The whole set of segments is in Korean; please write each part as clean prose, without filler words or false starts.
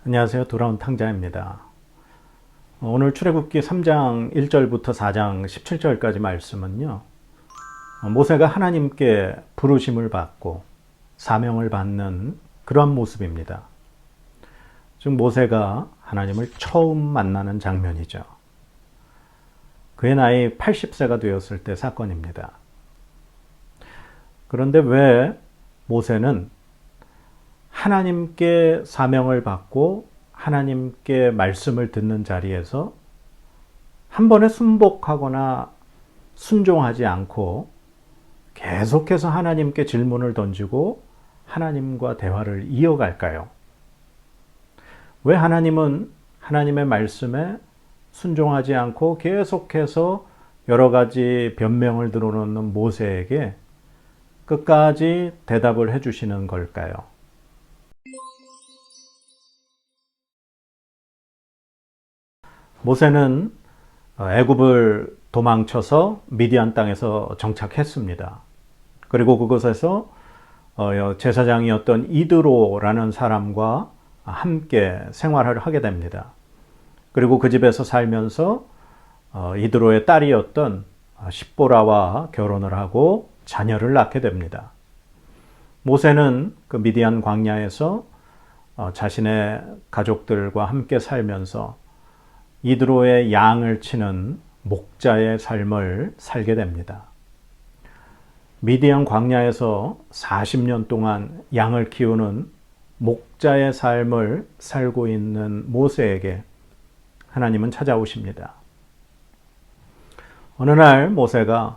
안녕하세요. 돌아온 탕자입니다. 오늘 출애굽기 3장 1절부터 4장 17절까지 말씀은요. 모세가 하나님께 부르심을 받고 사명을 받는 그러한 모습입니다. 즉 모세가 하나님을 처음 만나는 장면이죠. 그의 나이 80세가 되었을 때 사건입니다. 그런데 왜 모세는 하나님께 사명을 받고 하나님께 말씀을 듣는 자리에서 한 번에 순복하거나 순종하지 않고 계속해서 하나님께 질문을 던지고 하나님과 대화를 이어갈까요? 왜 하나님은 하나님의 말씀에 순종하지 않고 계속해서 여러 가지 변명을 들어놓는 모세에게 끝까지 대답을 해주시는 걸까요? 모세는 애굽을 도망쳐서 미디안 땅에서 정착했습니다. 그리고 그곳에서 제사장이었던 이드로라는 사람과 함께 생활을 하게 됩니다. 그리고 그 집에서 살면서 이드로의 딸이었던 십보라와 결혼을 하고 자녀를 낳게 됩니다. 모세는 그 미디안 광야에서 자신의 가족들과 함께 살면서 이드로의 양을 치는 목자의 삶을 살게 됩니다. 미디안 광야에서 40년 동안 양을 키우는 목자의 삶을 살고 있는 모세에게 하나님은 찾아오십니다. 어느 날 모세가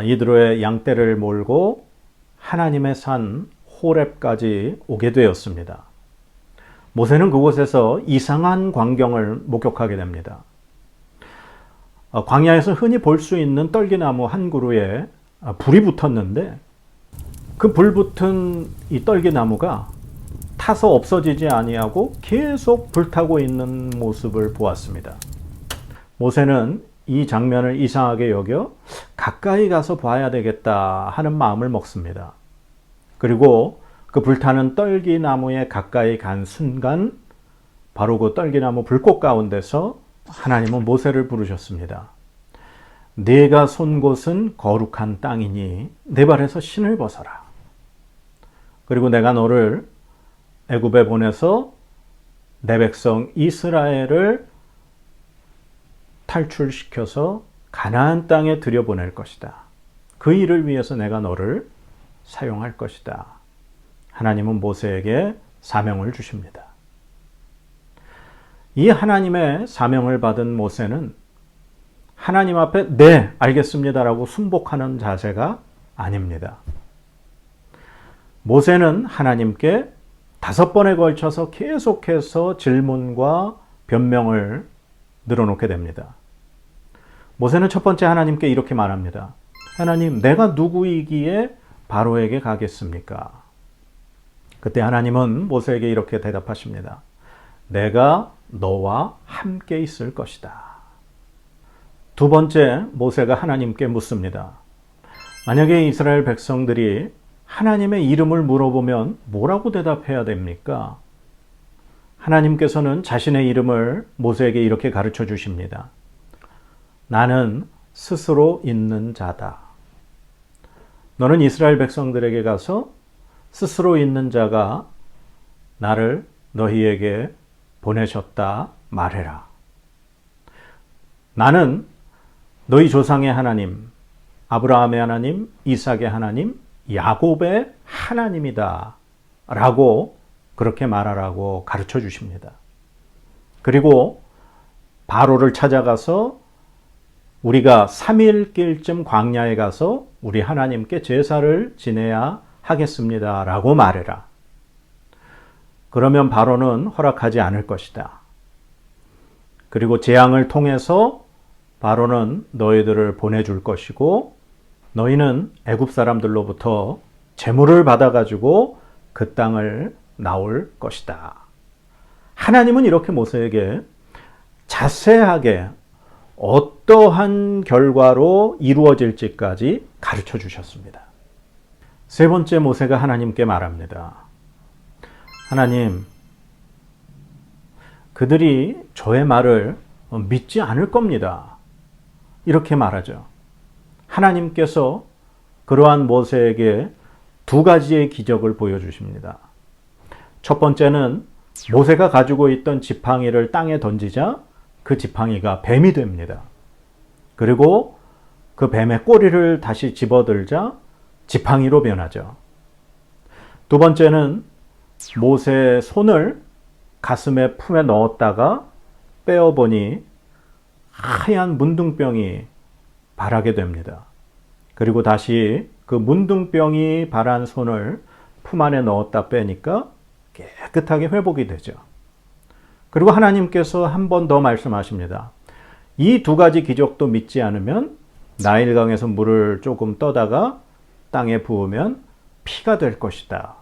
이드로의 양떼를 몰고 하나님의 산 호렙까지 오게 되었습니다. 모세는 그곳에서 이상한 광경을 목격하게 됩니다. 광야에서 흔히 볼 수 있는 떨기나무 한 그루에 불이 붙었는데 그 불 붙은 이 떨기나무가 타서 없어지지 아니하고 계속 불타고 있는 모습을 보았습니다. 모세는 이 장면을 이상하게 여겨 가까이 가서 봐야 되겠다 하는 마음을 먹습니다. 그리고 그 불타는 떨기나무에 가까이 간 순간 바로 그 떨기나무 불꽃 가운데서 하나님은 모세를 부르셨습니다. 네가 선 곳은 거룩한 땅이니 내 발에서 신을 벗어라. 그리고 내가 너를 애굽에 보내서 내 백성 이스라엘을 탈출시켜서 가나안 땅에 들여보낼 것이다. 그 일을 위해서 내가 너를 사용할 것이다. 하나님은 모세에게 사명을 주십니다. 이 하나님의 사명을 받은 모세는 하나님 앞에 네, 알겠습니다라고 순복하는 자세가 아닙니다. 모세는 하나님께 5번에 걸쳐서 계속해서 질문과 변명을 늘어놓게 됩니다. 모세는 첫 번째 하나님께 이렇게 말합니다. 하나님, 내가 누구이기에 바로에게 가겠습니까? 그때 하나님은 모세에게 이렇게 대답하십니다. 내가 너와 함께 있을 것이다. 두 번째, 모세가 하나님께 묻습니다. 만약에 이스라엘 백성들이 하나님의 이름을 물어보면 뭐라고 대답해야 됩니까? 하나님께서는 자신의 이름을 모세에게 이렇게 가르쳐 주십니다. 나는 스스로 있는 자다. 너는 이스라엘 백성들에게 가서 스스로 있는 자가 나를 너희에게 보내셨다 말해라. 나는 너희 조상의 하나님, 아브라함의 하나님, 이삭의 하나님, 야곱의 하나님이다 라고 그렇게 말하라고 가르쳐 주십니다. 그리고 바로를 찾아가서 우리가 3일길쯤 광야에 가서 우리 하나님께 제사를 지내야 하겠습니다 라고 말해라. 그러면 바로는 허락하지 않을 것이다. 그리고 재앙을 통해서 바로는 너희들을 보내줄 것이고 너희는 애굽 사람들로부터 재물을 받아가지고 그 땅을 나올 것이다. 하나님은 이렇게 모세에게 자세하게 어떠한 결과로 이루어질지까지 가르쳐 주셨습니다. 세 번째, 모세가 하나님께 말합니다. 하나님, 그들이 저의 말을 믿지 않을 겁니다. 이렇게 말하죠. 하나님께서 그러한 모세에게 두 가지의 기적을 보여주십니다. 첫 번째는 모세가 가지고 있던 지팡이를 땅에 던지자 그 지팡이가 뱀이 됩니다. 그리고 그 뱀의 꼬리를 다시 집어들자 지팡이로 변하죠. 두 번째는 모세의 손을 가슴에 품에 넣었다가 빼어보니 하얀 문둥병이 발하게 됩니다. 그리고 다시 그 문둥병이 발한 손을 품 안에 넣었다 빼니까 깨끗하게 회복이 되죠. 그리고 하나님께서 한 번 더 말씀하십니다. 이 두 가지 기적도 믿지 않으면 나일강에서 물을 조금 떠다가 땅에 부으면 피가 될 것이다.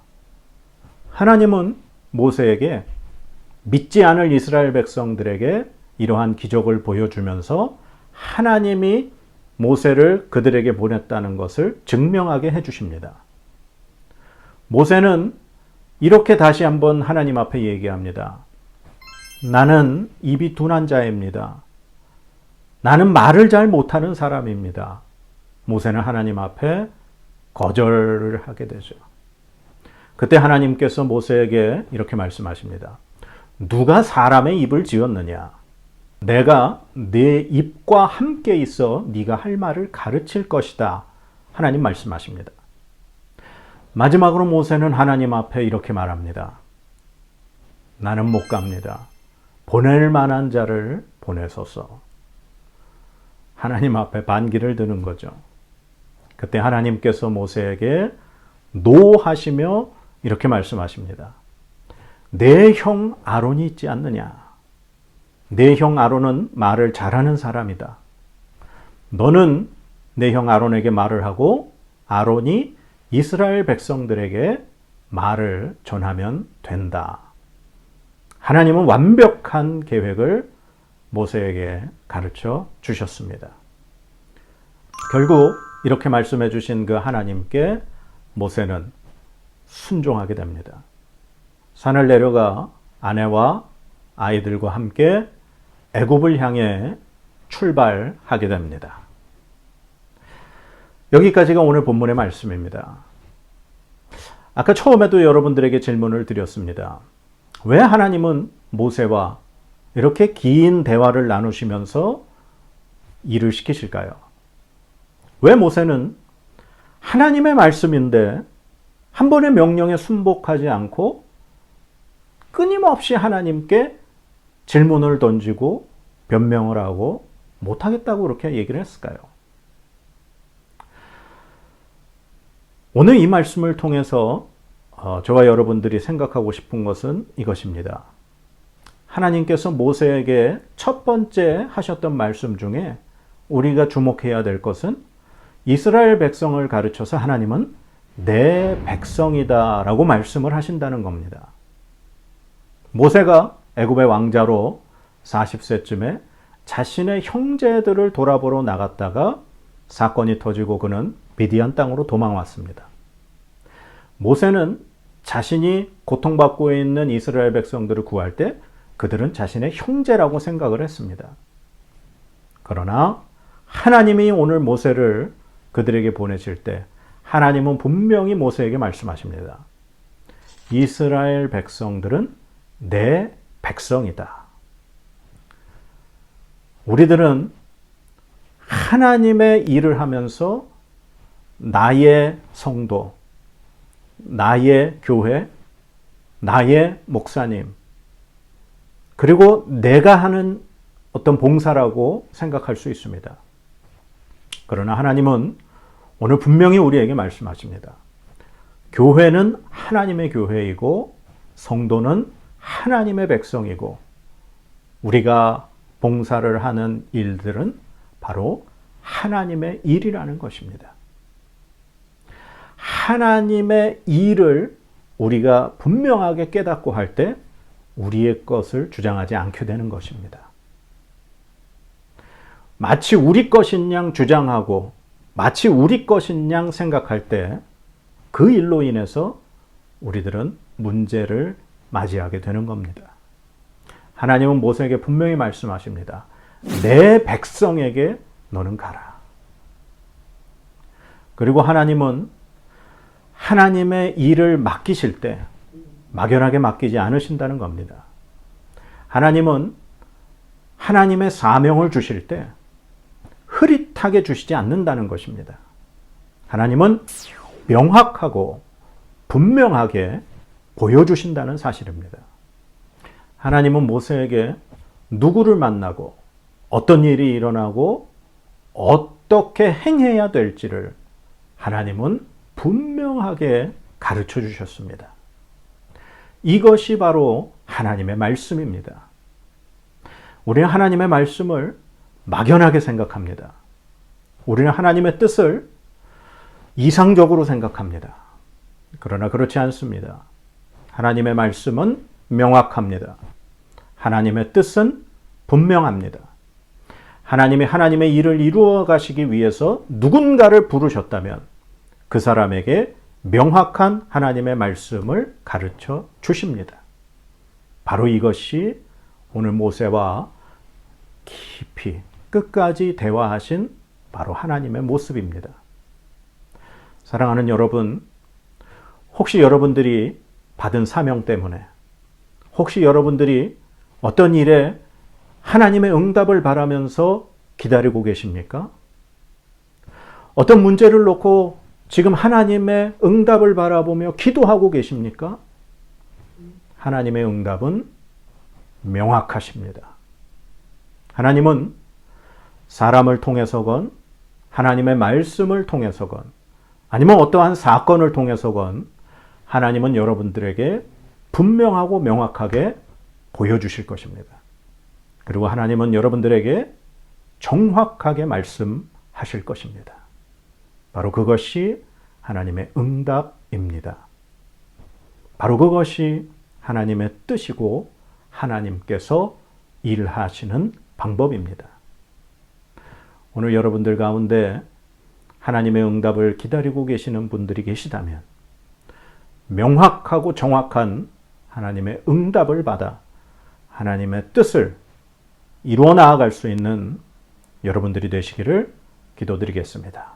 하나님은 모세에게 믿지 않을 이스라엘 백성들에게 이러한 기적을 보여주면서 하나님이 모세를 그들에게 보냈다는 것을 증명하게 해주십니다. 모세는 이렇게 다시 한번 하나님 앞에 얘기합니다. 나는 입이 둔한 자입니다. 나는 말을 잘 못하는 사람입니다. 모세는 하나님 앞에 거절을 하게 되죠. 그때 하나님께서 모세에게 이렇게 말씀하십니다. 누가 사람의 입을 지었느냐? 내가 네 입과 함께 있어 네가 할 말을 가르칠 것이다. 하나님 말씀하십니다. 마지막으로 모세는 하나님 앞에 이렇게 말합니다. 나는 못 갑니다. 보낼 만한 자를 보내소서. 하나님 앞에 반기를 드는 거죠. 그때 하나님께서 모세에게 노하시며 이렇게 말씀하십니다. 내 형 아론이 있지 않느냐? 내 형 아론은 말을 잘하는 사람이다. 너는 내 형 아론에게 말을 하고 아론이 이스라엘 백성들에게 말을 전하면 된다. 하나님은 완벽한 계획을 모세에게 가르쳐 주셨습니다. 결국 이렇게 말씀해 주신 그 하나님께 모세는 순종하게 됩니다. 산을 내려가 아내와 아이들과 함께 애굽을 향해 출발하게 됩니다. 여기까지가 오늘 본문의 말씀입니다. 아까 처음에도 여러분들에게 질문을 드렸습니다. 왜 하나님은 모세와 이렇게 긴 대화를 나누시면서 일을 시키실까요? 왜 모세는 하나님의 말씀인데 한 번의 명령에 순복하지 않고 끊임없이 하나님께 질문을 던지고 변명을 하고 못하겠다고 그렇게 얘기를 했을까요? 오늘 이 말씀을 통해서 저와 여러분들이 생각하고 싶은 것은 이것입니다. 하나님께서 모세에게 첫 번째 하셨던 말씀 중에 우리가 주목해야 될 것은 이스라엘 백성을 가르쳐서 하나님은 내 백성이다 라고 말씀을 하신다는 겁니다. 모세가 애굽의 왕자로 40세쯤에 자신의 형제들을 돌아보러 나갔다가 사건이 터지고 그는 미디안 땅으로 도망왔습니다. 모세는 자신이 고통받고 있는 이스라엘 백성들을 구할 때 그들은 자신의 형제라고 생각을 했습니다. 그러나 하나님이 오늘 모세를 그들에게 보내실 때 하나님은 분명히 모세에게 말씀하십니다. 이스라엘 백성들은 내 백성이다. 우리들은 하나님의 일을 하면서 나의 성도, 나의 교회, 나의 목사님, 그리고 내가 하는 어떤 봉사라고 생각할 수 있습니다. 그러나 하나님은 오늘 분명히 우리에게 말씀하십니다. 교회는 하나님의 교회이고 성도는 하나님의 백성이고 우리가 봉사를 하는 일들은 바로 하나님의 일이라는 것입니다. 하나님의 일을 우리가 분명하게 깨닫고 할 때 우리의 것을 주장하지 않게 되는 것입니다. 마치 우리 것인 양 주장하고 마치 우리 것인 양 생각할 때 그 일로 인해서 우리들은 문제를 맞이하게 되는 겁니다. 하나님은 모세에게 분명히 말씀하십니다. 내 백성에게 너는 가라. 그리고 하나님은 하나님의 일을 맡기실 때 막연하게 맡기지 않으신다는 겁니다. 하나님은 하나님의 사명을 주실 때 흐릿하게 주시지 않는다는 것입니다. 하나님은 명확하고 분명하게 보여주신다는 사실입니다. 하나님은 모세에게 누구를 만나고 어떤 일이 일어나고 어떻게 행해야 될지를 하나님은 분명하게 가르쳐 주셨습니다. 이것이 바로 하나님의 말씀입니다. 우리는 하나님의 말씀을 막연하게 생각합니다. 우리는 하나님의 뜻을 이상적으로 생각합니다. 그러나 그렇지 않습니다. 하나님의 말씀은 명확합니다. 하나님의 뜻은 분명합니다. 하나님이 하나님의 일을 이루어 가시기 위해서 누군가를 부르셨다면 그 사람에게 명확한 하나님의 말씀을 가르쳐 주십니다. 바로 이것이 오늘 모세와 깊이 끝까지 대화하신 바로 하나님의 모습입니다. 사랑하는 여러분, 혹시 여러분들이 받은 사명 때문에, 혹시 여러분들이 어떤 일에 하나님의 응답을 바라면서 기다리고 계십니까? 어떤 문제를 놓고 지금 하나님의 응답을 바라보며 기도하고 계십니까? 하나님의 응답은 명확하십니다. 하나님은 사람을 통해서건 하나님의 말씀을 통해서건 아니면 어떠한 사건을 통해서건 하나님은 여러분들에게 분명하고 명확하게 보여주실 것입니다. 그리고 하나님은 여러분들에게 정확하게 말씀하실 것입니다. 바로 그것이 하나님의 응답입니다. 바로 그것이 하나님의 뜻이고 하나님께서 일하시는 방법입니다. 오늘 여러분들 가운데 하나님의 응답을 기다리고 계시는 분들이 계시다면 명확하고 정확한 하나님의 응답을 받아 하나님의 뜻을 이루어 나아갈 수 있는 여러분들이 되시기를 기도드리겠습니다.